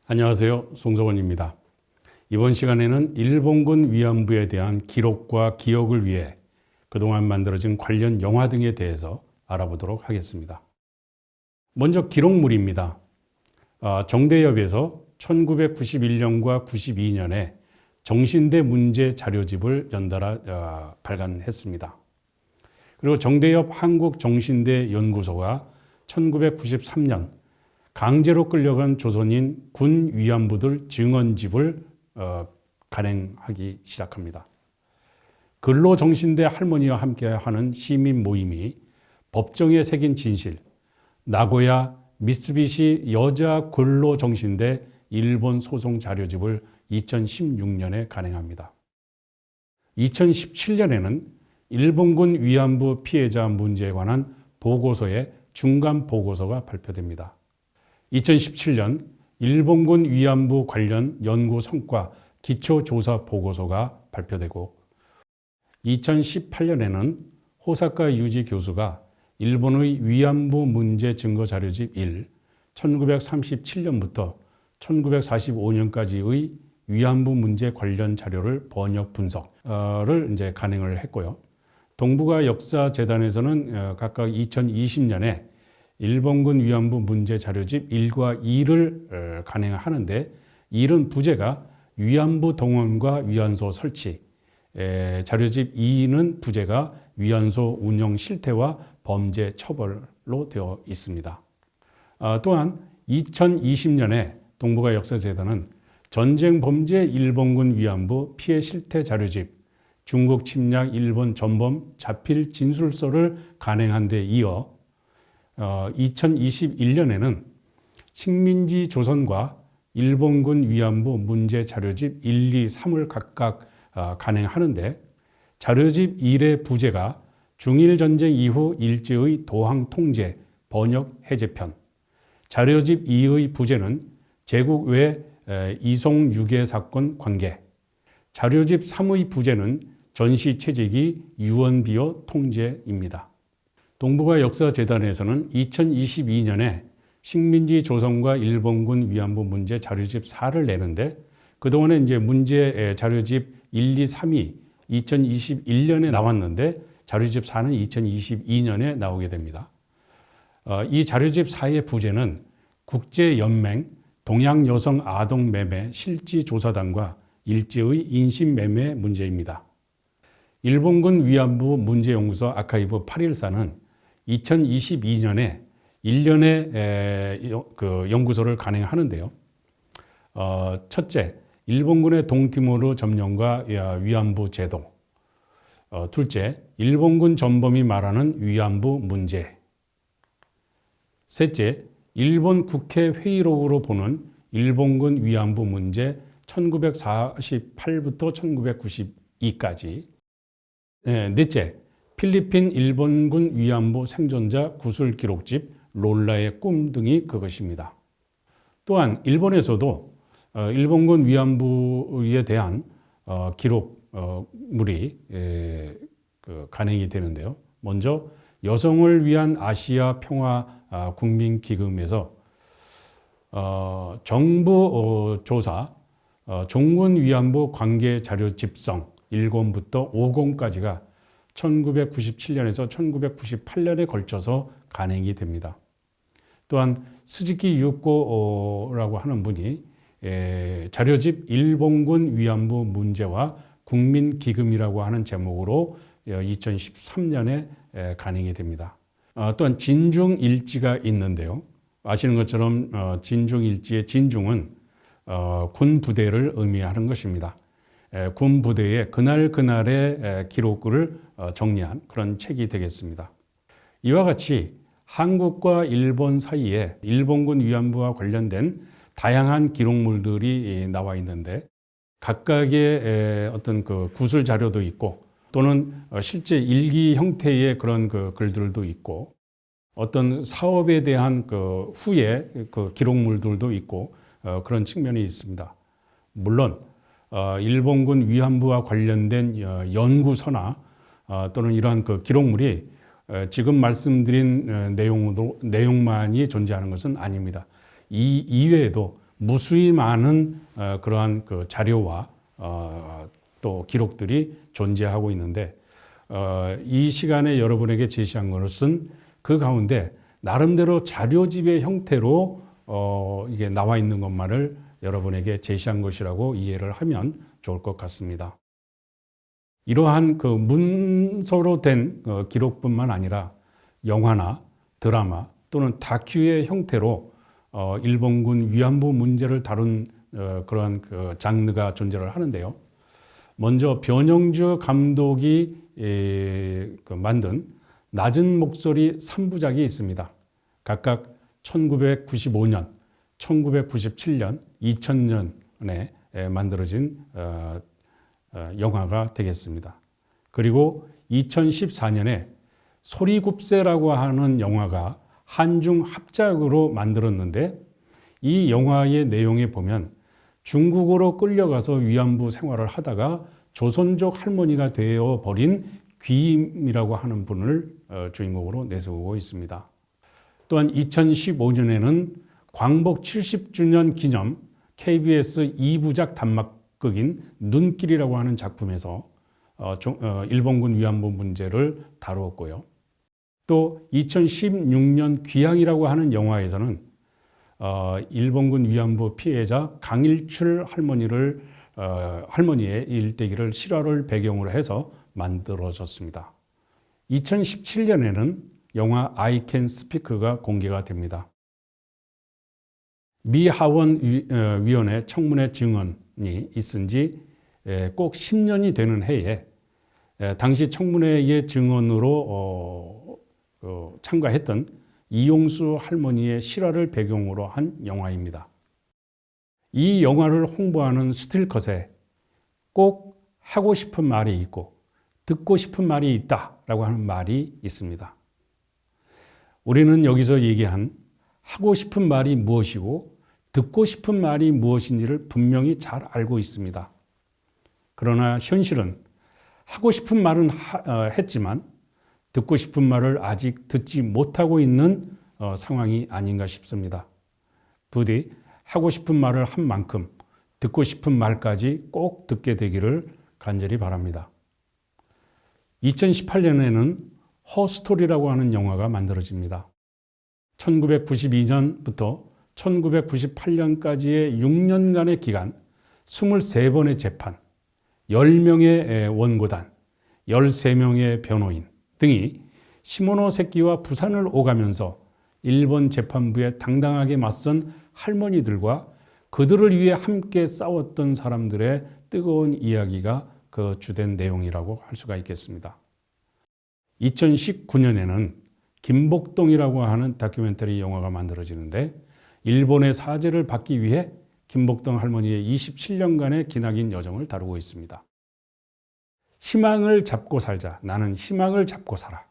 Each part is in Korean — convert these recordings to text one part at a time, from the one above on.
안녕하세요. 송석원입니다. 이번 시간에는 일본군 위안부에 대한 기록과 기억을 위해 그동안 만들어진 관련 영화 등에 대해서 알아보도록 하겠습니다. 먼저 기록물입니다. 정대협에서 1991년과 92년에 정신대 문제 자료집을 연달아 발간했습니다. 그리고 정대협 한국정신대 연구소가 1993년 강제로 끌려간 조선인 군 위안부들 증언집을 간행하기 시작합니다. 근로정신대 할머니와 함께하는 시민 모임이 법정에 새긴 진실, 나고야 미쓰비시 여자 근로정신대 일본 소송 자료집을 2016년에 간행합니다. 2017년에는 일본군 위안부 피해자 문제에 관한 보고서의 중간 보고서가 발표됩니다. 2017년 일본군 위안부 관련 연구 성과 기초조사 보고서가 발표되고 2018년에는 호사카 유지 교수가 일본의 위안부 문제 증거 자료집 1, 1937년부터 1945년까지의 위안부 문제 관련 자료를 번역 분석을 간행을 했고요. 동북아 역사재단에서는 각각 2020년에 일본군 위안부 문제 자료집 1과 2를 간행하는데 1은 부제가 위안부 동원과 위안소 설치, 자료집 2는 부제가 위안소 운영 실태와 범죄 처벌로 되어 있습니다. 또한 2020년에 동북아 역사재단은 전쟁 범죄 일본군 위안부 피해 실태 자료집, 중국 침략 일본 전범 자필 진술서를 간행한 데 이어 2021년에는 식민지 조선과 일본군 위안부 문제 자료집 1, 2, 3을 각각 간행하는데 자료집 1의 부제가 중일전쟁 이후 일제의 도항 통제, 번역 해제편, 자료집 2의 부제는 제국 외 이송 유괴 사건 관계, 자료집 3의 부제는 전시체제기 유언비어 통제입니다. 동북아 역사재단에서는 2022년에 식민지 조선과 일본군 위안부 문제 자료집 4를 내는데 그동안에 문제 자료집 1, 2, 3이 2021년에 나왔는데 자료집 4는 2022년에 나오게 됩니다. 이 자료집 4의 부제는 국제연맹 동양여성 아동매매 실지조사단과 일제의 인신매매 문제입니다. 일본군 위안부 문제연구소 아카이브 814는 2022년에 1년의 연구소를 간행하는데요. 첫째, 일본군의 동티모르 점령과 위안부 제도. 둘째, 일본군 전범이 말하는 위안부 문제. 셋째, 일본 국회 회의록으로 보는 일본군 위안부 문제 1948부터 1992까지. 넷째, 필리핀 일본군 위안부 생존자 구술 기록집 롤라의 꿈 등이 그것입니다. 또한 일본에서도 일본군 위안부에 대한 기록물이 간행이 되는데요. 먼저 여성을 위한 아시아 평화 국민기금에서 정부 조사 종군 위안부 관계 자료 집성 1권부터 5권까지가 1997년에서 1998년에 걸쳐서 간행이 됩니다. 또한 스즈키 유코라고 하는 분이 자료집 일본군 위안부 문제와 국민기금이라고 하는 제목으로 2013년에 간행이 됩니다. 또한 진중일지가 있는데요. 아시는 것처럼 진중일지의 진중은 군 부대를 의미하는 것입니다. 군 부대의 그날그날의 기록을 정리한 그런 책이 되겠습니다. 이와 같이 한국과 일본 사이에 일본군 위안부와 관련된 다양한 기록물들이 나와 있는데 각각의 어떤 그 구술 자료도 있고 또는 실제 일기 형태의 그런 그 글들도 있고 어떤 사업에 대한 그 후에 그 기록물들도 있고 그런 측면이 있습니다. 물론 일본군 위안부와 관련된 연구서나 또는 이러한 그 기록물이 지금 말씀드린 내용만이 존재하는 것은 아닙니다. 이 이외에도 무수히 많은 그러한 그 자료와 또 기록들이 존재하고 있는데 이 시간에 여러분에게 제시한 것은 그 가운데 나름대로 자료집의 형태로 이게 나와 있는 것만을 여러분에게 제시한 것이라고 이해를 하면 좋을 것 같습니다. 이러한 그 문서로 된 기록뿐만 아니라 영화나 드라마 또는 다큐의 형태로 일본군 위안부 문제를 다룬 그러한 그 장르가 존재를 하는데요. 먼저 변영주 감독이 만든 낮은 목소리 3부작이 있습니다. 각각 1995년, 1997년, 2000년에 만들어진 영화가 되겠습니다. 그리고 2014년에 소리굽새라고 하는 영화가 한중 합작으로 만들었는데 이 영화의 내용에 보면 중국으로 끌려가서 위안부 생활을 하다가 조선족 할머니가 되어 버린 귀임이라고 하는 분을 주인공으로 내세우고 있습니다. 또한 2015년에는 광복 70주년 기념 KBS 2부작 단막극인 눈길이라고 하는 작품에서 일본군 위안부 문제를 다루었고요. 또 2016년 귀향이라고 하는 영화에서는 일본군 위안부 피해자 강일출 할머니의 일대기를 실화를 배경으로 해서 만들어졌습니다. 2017년에는 영화 I Can Speak가 공개가 됩니다. 미 하원 위원회 청문회 증언이 있은 지 꼭 10년이 되는 해에 당시 청문회의 증언으로 참가했던 이용수 할머니의 실화를 배경으로 한 영화입니다. 이 영화를 홍보하는 스틸컷에 꼭 하고 싶은 말이 있고 듣고 싶은 말이 있다라고 하는 말이 있습니다. 우리는 여기서 얘기한 하고 싶은 말이 무엇이고 듣고 싶은 말이 무엇인지를 분명히 잘 알고 있습니다. 그러나 현실은 하고 싶은 말은 했지만 듣고 싶은 말을 아직 듣지 못하고 있는 상황이 아닌가 싶습니다. 부디 하고 싶은 말을 한 만큼 듣고 싶은 말까지 꼭 듣게 되기를 간절히 바랍니다. 2018년에는 허스토리라고 하는 영화가 만들어집니다. 1992년부터 1998년까지의 6년간의 기간 23번의 재판, 10명의 원고단, 13명의 변호인 등이 시모노세키와 부산을 오가면서 일본 재판부에 당당하게 맞선 할머니들과 그들을 위해 함께 싸웠던 사람들의 뜨거운 이야기가 그 주된 내용이라고 할 수가 있겠습니다. 2019년에는 김복동이라고 하는 다큐멘터리 영화가 만들어지는데 일본의 사죄를 받기 위해 김복동 할머니의 27년간의 기나긴 여정을 다루고 있습니다. 희망을 잡고 살자. 나는 희망을 잡고 살아.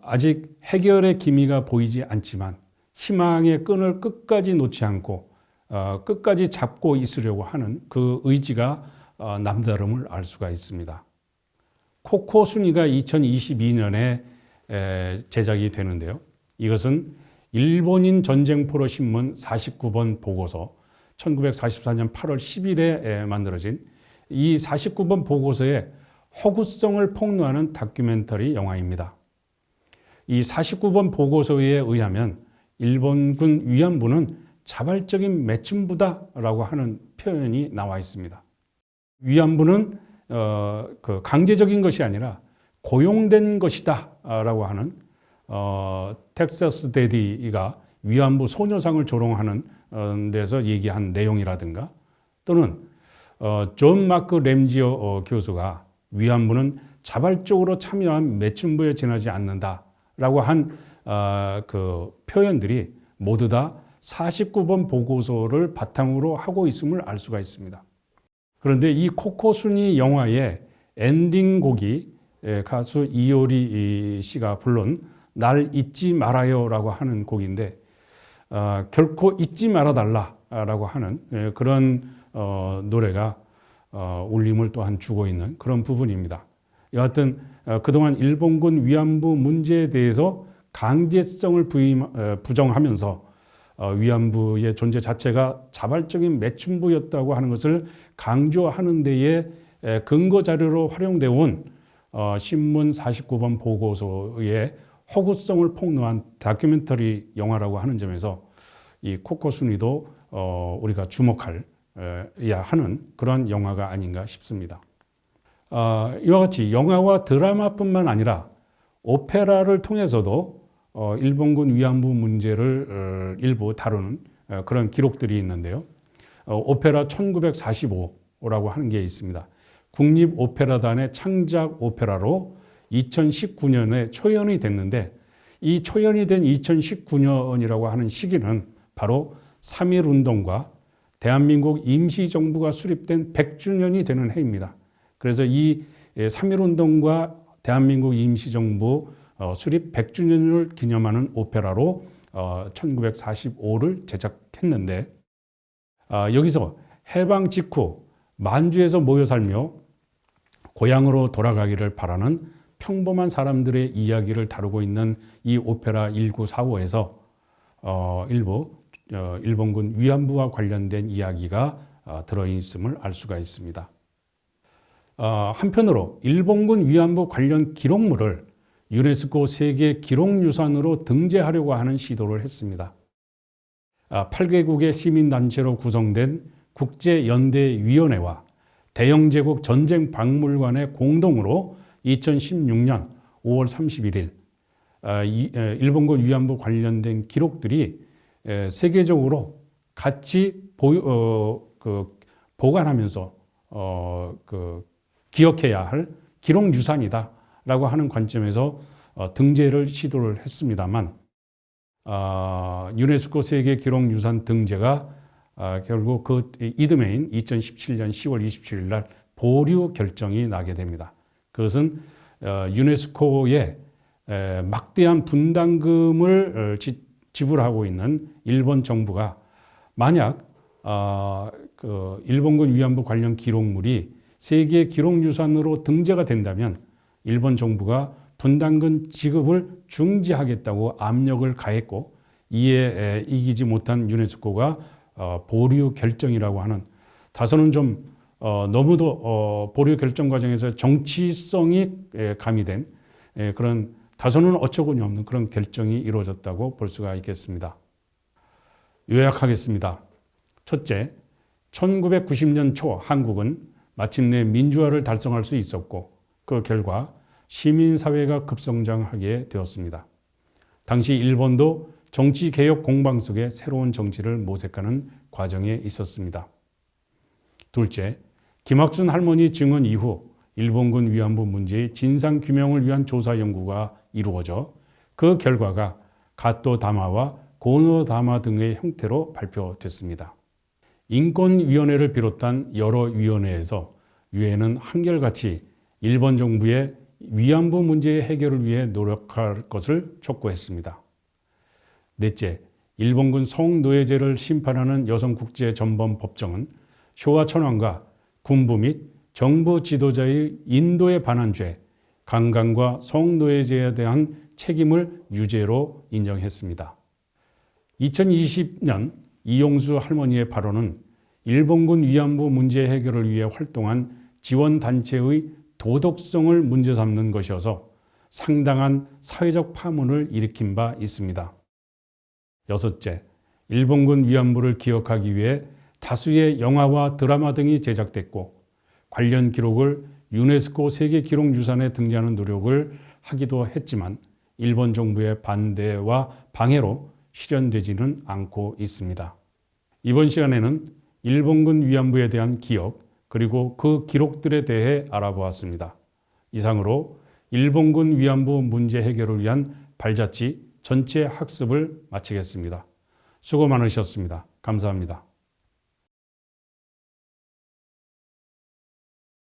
아직 해결의 기미가 보이지 않지만 희망의 끈을 끝까지 놓지 않고 끝까지 잡고 있으려고 하는 그 의지가 남다름을 알 수가 있습니다. 코코순이가 2022년에 제작이 되는데요. 이것은 일본인 전쟁포로 신문 49번 보고서 1944년 8월 10일에 만들어진 이 49번 보고서의 허구성을 폭로하는 다큐멘터리 영화입니다. 이 49번 보고서에 의하면 일본군 위안부는 자발적인 매춘부다라고 하는 표현이 나와 있습니다. 위안부는 강제적인 것이 아니라 고용된 것이다라고 하는 텍사스 데디가 위안부 소녀상을 조롱하는 데서 얘기한 내용이라든가 또는 존 마크 램지어 교수가 위안부는 자발적으로 참여한 매춘부에 지나지 않는다라고 한 그 표현들이 모두 다 49번 보고서를 바탕으로 하고 있음을 알 수가 있습니다. 그런데 이 코코순이 영화의 엔딩 곡이 가수 이효리 씨가 부른 날 잊지 말아요라고 하는 곡인데 결코 잊지 말아달라라고 하는 그런 노래가 울림을 또한 주고 있는 그런 부분입니다. 여하튼 그동안 일본군 위안부 문제에 대해서 강제성을 부정하면서 위안부의 존재 자체가 자발적인 매춘부였다고 하는 것을 강조하는 데에 근거 자료로 활용되어 온 신문 49번 보고서의 허구성을 폭로한 다큐멘터리 영화라고 하는 점에서 이 코코순이도 우리가 주목해야 하는 그런 영화가 아닌가 싶습니다. 이와 같이 영화와 드라마뿐만 아니라 오페라를 통해서도 일본군 위안부 문제를 일부 다루는 그런 기록들이 있는데요. 오페라 1945라고 하는 게 있습니다. 국립오페라단의 창작 오페라로 2019년에 초연이 됐는데 이 초연이 된 2019년이라고 하는 시기는 바로 3.1운동과 대한민국 임시정부가 수립된 100주년이 되는 해입니다. 그래서 이 3.1운동과 대한민국 임시정부 수립 100주년을 기념하는 오페라로 1945를 제작했는데 여기서 해방 직후 만주에서 모여 살며 고향으로 돌아가기를 바라는 평범한 사람들의 이야기를 다루고 있는 이 오페라 1945에서 일부 일본군 위안부와 관련된 이야기가 들어있음을 알 수가 있습니다. 한편으로 일본군 위안부 관련 기록물을 유네스코 세계 기록유산으로 등재하려고 하는 시도를 했습니다. 8개국의 시민단체로 구성된 국제연대위원회와 대영제국 전쟁박물관의 공동으로 2016년 5월 31일 일본군 위안부 관련된 기록들이 세계적으로 같이 보관하면서 기억해야 할 기록유산이다라고 하는 관점에서 등재를 시도를 했습니다만 유네스코 세계 기록유산 등재가 결국 그 이듬해인 2017년 10월 27일 날 보류 결정이 나게 됩니다. 그것은 유네스코에 막대한 분담금을 지불하고 있는 일본 정부가 만약 일본군 위안부 관련 기록물이 세계 기록유산으로 등재가 된다면 일본 정부가 분담금 지급을 중지하겠다고 압력을 가했고 이에 이기지 못한 유네스코가 보류 결정이라고 하는 다소는 좀 너무도 보류 결정 과정에서 정치성이 가미된 그런 다소는 어처구니 없는 그런 결정이 이루어졌다고 볼 수가 있겠습니다. 요약하겠습니다. 첫째, 1990년 초 한국은 마침내 민주화를 달성할 수 있었고 그 결과 시민사회가 급성장하게 되었습니다. 당시 일본도 정치개혁 공방 속에 새로운 정치를 모색하는 과정에 있었습니다. 둘째, 김학순 할머니 증언 이후 일본군 위안부 문제의 진상규명을 위한 조사 연구가 이루어져 그 결과가 가토 다마와 고노 다마 등의 형태로 발표됐습니다. 인권위원회를 비롯한 여러 위원회에서 유엔은 한결같이 일본 정부의 위안부 문제의 해결을 위해 노력할 것을 촉구했습니다. 넷째, 일본군 성노예제를 심판하는 여성국제전범법정은 쇼와 천황과 군부 및 정부 지도자의 인도에 반한 죄, 강간과 성노예제에 대한 책임을 유죄로 인정했습니다. 2020년 이용수 할머니의 발언은 일본군 위안부 문제 해결을 위해 활동한 지원단체의 도덕성을 문제 삼는 것이어서 상당한 사회적 파문을 일으킨 바 있습니다. 여섯째, 일본군 위안부를 기억하기 위해 다수의 영화와 드라마 등이 제작됐고 관련 기록을 유네스코 세계기록유산에 등재하는 노력을 하기도 했지만 일본 정부의 반대와 방해로 실현되지는 않고 있습니다. 이번 시간에는 일본군 위안부에 대한 기억 그리고 그 기록들에 대해 알아보았습니다. 이상으로 일본군 위안부 문제 해결을 위한 발자취 전체 학습을 마치겠습니다. 수고 많으셨습니다. 감사합니다.